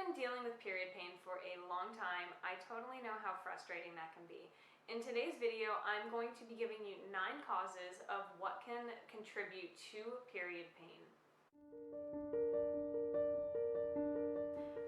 been dealing with period pain for a long time, I totally know how frustrating that can be. In today's video, I'm going to be giving you 9 causes of what can contribute to period pain.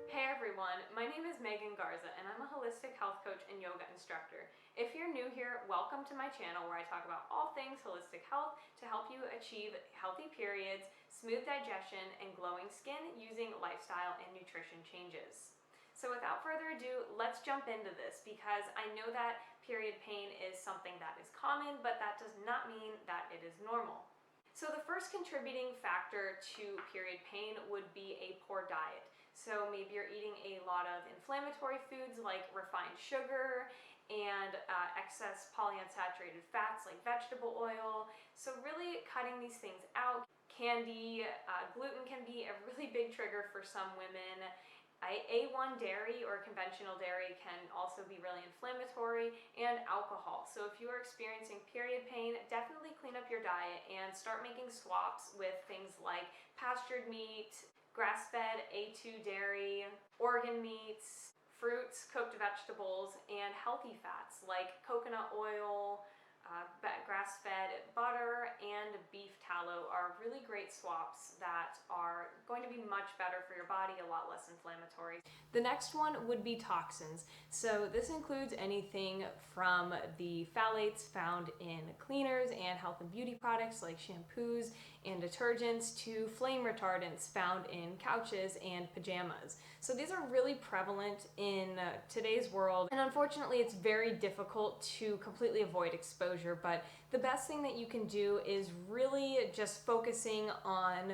Hey everyone, my name is Megan Garza and I'm a holistic health coach and yoga instructor. If you're new here, welcome to my channel where I talk about all things holistic health to help you achieve healthy periods, smooth digestion, and glowing skin using lifestyle and nutrition changes. So without further ado, let's jump into this because I know that period pain is something that is common, but that does not mean that it is normal. So the first contributing factor to period pain would be a poor diet. So maybe you're eating a lot of inflammatory foods like refined sugar and excess polyunsaturated fats like vegetable oil. So really cutting these things out. Candy, gluten can be a really big trigger for some women. A1 dairy or conventional dairy can also be really inflammatory, and alcohol. So if you are experiencing period pain, definitely clean up your diet and start making swaps with things like pastured meat, grass-fed A2 dairy, organ meats, fruits, cooked vegetables, and healthy fats like coconut oil, grass-fed butter, and beef tallow are really great swaps that are going to be much better for your body, a lot less inflammatory. The next one would be toxins. So this includes anything from the phthalates found in cleaners and health and beauty products like shampoos and detergents to flame retardants found in couches and pajamas. So these are really prevalent in today's world, and unfortunately it's very difficult to completely avoid exposure, but the best thing that you can do is really just focusing on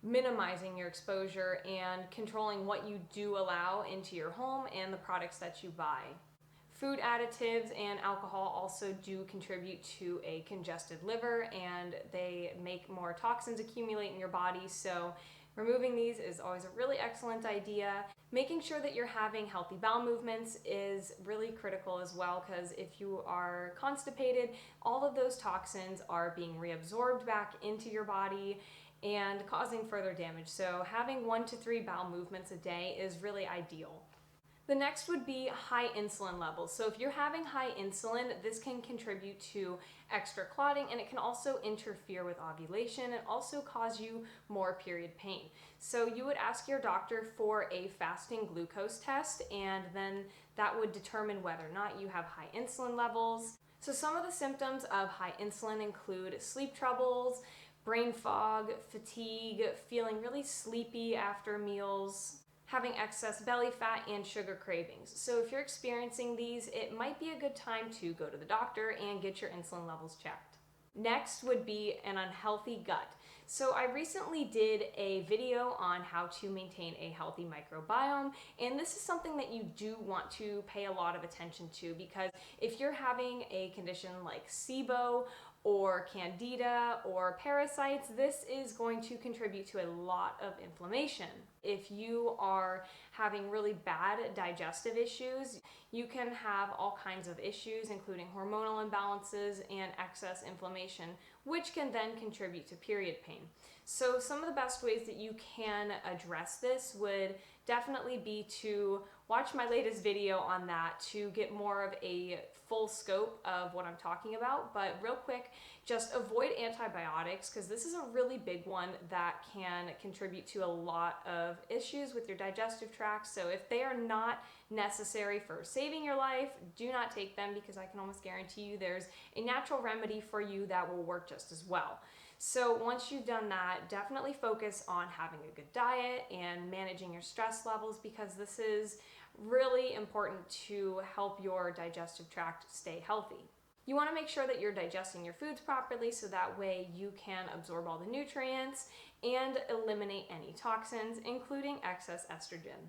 minimizing your exposure and controlling what you do allow into your home and the products that you buy. Food additives and alcohol also do contribute to a congested liver, and they make more toxins accumulate in your body, so removing these is always a really excellent idea. Making sure that you're having healthy bowel movements is really critical as well, because if you are constipated, all of those toxins are being reabsorbed back into your body and causing further damage. So having 1 to 3 bowel movements a day is really ideal. The next would be high insulin levels. So if you're having high insulin, this can contribute to extra clotting, and it can also interfere with ovulation and also cause you more period pain. So you would ask your doctor for a fasting glucose test, and then that would determine whether or not you have high insulin levels. So some of the symptoms of high insulin include sleep troubles, brain fog, fatigue, feeling really sleepy after meals, having excess belly fat, and sugar cravings. So if you're experiencing these, it might be a good time to go to the doctor and get your insulin levels checked. Next would be an unhealthy gut. So I recently did a video on how to maintain a healthy microbiome, and this is something that you do want to pay a lot of attention to, because if you're having a condition like SIBO or candida or parasites, this is going to contribute to a lot of inflammation. If you are having really bad digestive issues, you can have all kinds of issues, including hormonal imbalances and excess inflammation, which can then contribute to period pain. So some of the best ways that you can address this would definitely be to watch my latest video on that to get more of a full scope of what I'm talking about. But real quick, just avoid antibiotics, because this is a really big one that can contribute to a lot of issues with your digestive tract. So if they are not necessary for saving your life, do not take them, because I can almost guarantee you there's a natural remedy for you that will work just as well. So once you've done that, definitely focus on having a good diet and managing your stress levels, because this is really important to help your digestive tract stay healthy. You want to make sure that you're digesting your foods properly, so that way you can absorb all the nutrients and eliminate any toxins, including excess estrogen.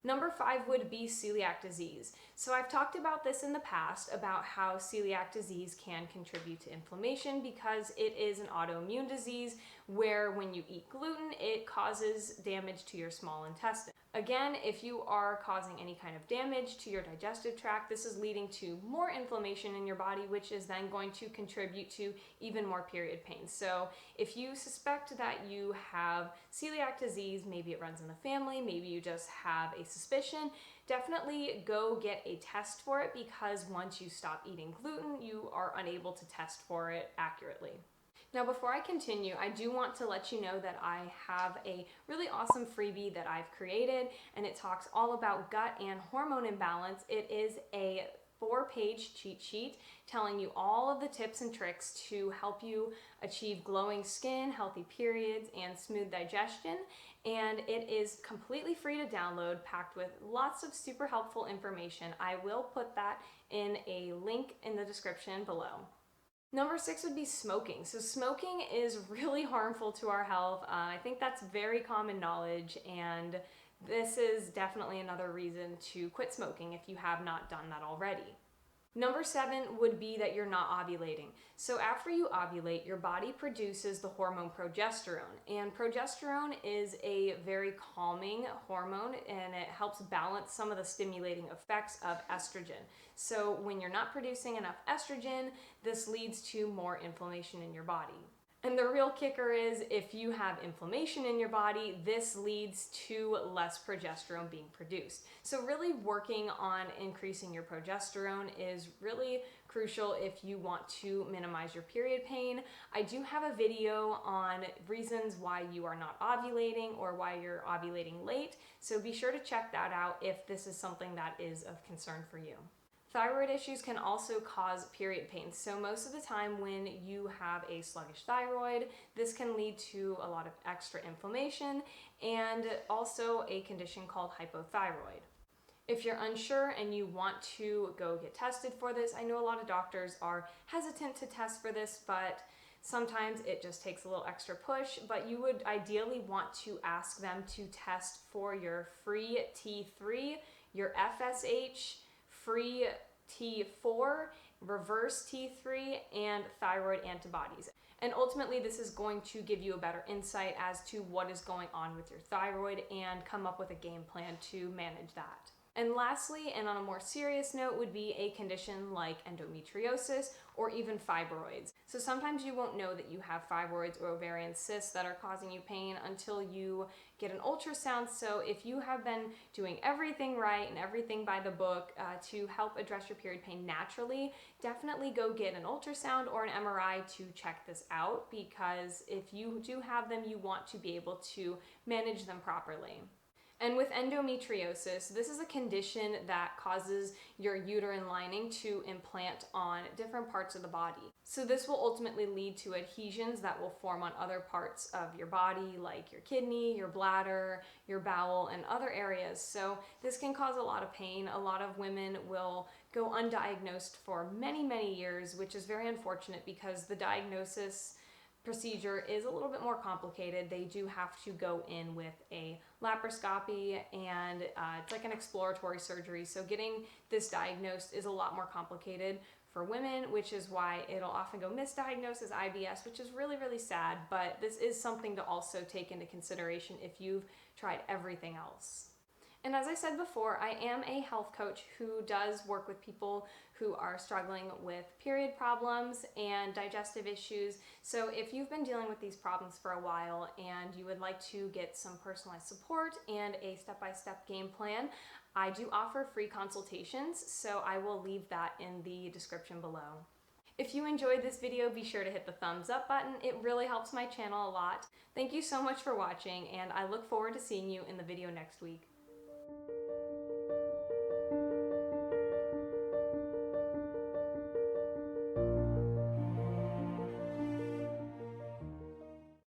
Number 5 would be celiac disease. So I've talked about this in the past, about how celiac disease can contribute to inflammation because it is an autoimmune disease where when you eat gluten, it causes damage to your small intestine. Again, if you are causing any kind of damage to your digestive tract, this is leading to more inflammation in your body, which is then going to contribute to even more period pain. So if you suspect that you have celiac disease, maybe it runs in the family, maybe you just have a suspicion, definitely go get a test for it, because once you stop eating gluten, you are unable to test for it accurately. Now, before I continue, I do want to let you know that I have a really awesome freebie that I've created, and it talks all about gut and hormone imbalance. It is a 4-page cheat sheet telling you all of the tips and tricks to help you achieve glowing skin, healthy periods, and smooth digestion. And it is completely free to download, packed with lots of super helpful information. I will put that in a link in the description below. Number 6 would be smoking. So smoking is really harmful to our health. I think that's very common knowledge, and this is definitely another reason to quit smoking if you have not done that already. Number 7 would be that you're not ovulating. So after you ovulate, your body produces the hormone progesterone, and progesterone is a very calming hormone, and it helps balance some of the stimulating effects of estrogen. So when you're not producing enough estrogen, this leads to more inflammation in your body. And the real kicker is, if you have inflammation in your body, this leads to less progesterone being produced. So really working on increasing your progesterone is really crucial if you want to minimize your period pain. I do have a video on reasons why you are not ovulating or why you're ovulating late, so be sure to check that out if this is something that is of concern for you. Thyroid issues can also cause period pain. So most of the time when you have a sluggish thyroid, this can lead to a lot of extra inflammation and also a condition called hypothyroid. If you're unsure and you want to go get tested for this, I know a lot of doctors are hesitant to test for this, but sometimes it just takes a little extra push. But you would ideally want to ask them to test for your free T3, your FSH, free T4, reverse T3, and thyroid antibodies. And ultimately, this is going to give you a better insight as to what is going on with your thyroid and come up with a game plan to manage that. And lastly, and on a more serious note, would be a condition like endometriosis or even fibroids. So sometimes you won't know that you have fibroids or ovarian cysts that are causing you pain until you get an ultrasound. So if you have been doing everything right and everything by the book to help address your period pain naturally, definitely go get an ultrasound or an MRI to check this out, because if you do have them, you want to be able to manage them properly. And with endometriosis, this is a condition that causes your uterine lining to implant on different parts of the body. So this will ultimately lead to adhesions that will form on other parts of your body, like your kidney, your bladder, your bowel, and other areas. So this can cause a lot of pain. A lot of women will go undiagnosed for many, many years, which is very unfortunate because the diagnosis procedure is a little bit more complicated. They do have to go in with a laparoscopy, and it's like an exploratory surgery. So getting this diagnosed is a lot more complicated for women, which is why it'll often go misdiagnosed as IBS, which is really, really sad. But this is something to also take into consideration if you've tried everything else. And as I said before, I am a health coach who does work with people who are struggling with period problems and digestive issues. So if you've been dealing with these problems for a while and you would like to get some personalized support and a step-by-step game plan, I do offer free consultations, so I will leave that in the description below. If you enjoyed this video, be sure to hit the thumbs up button. It really helps my channel a lot. Thank you so much for watching, and I look forward to seeing you in the video next week.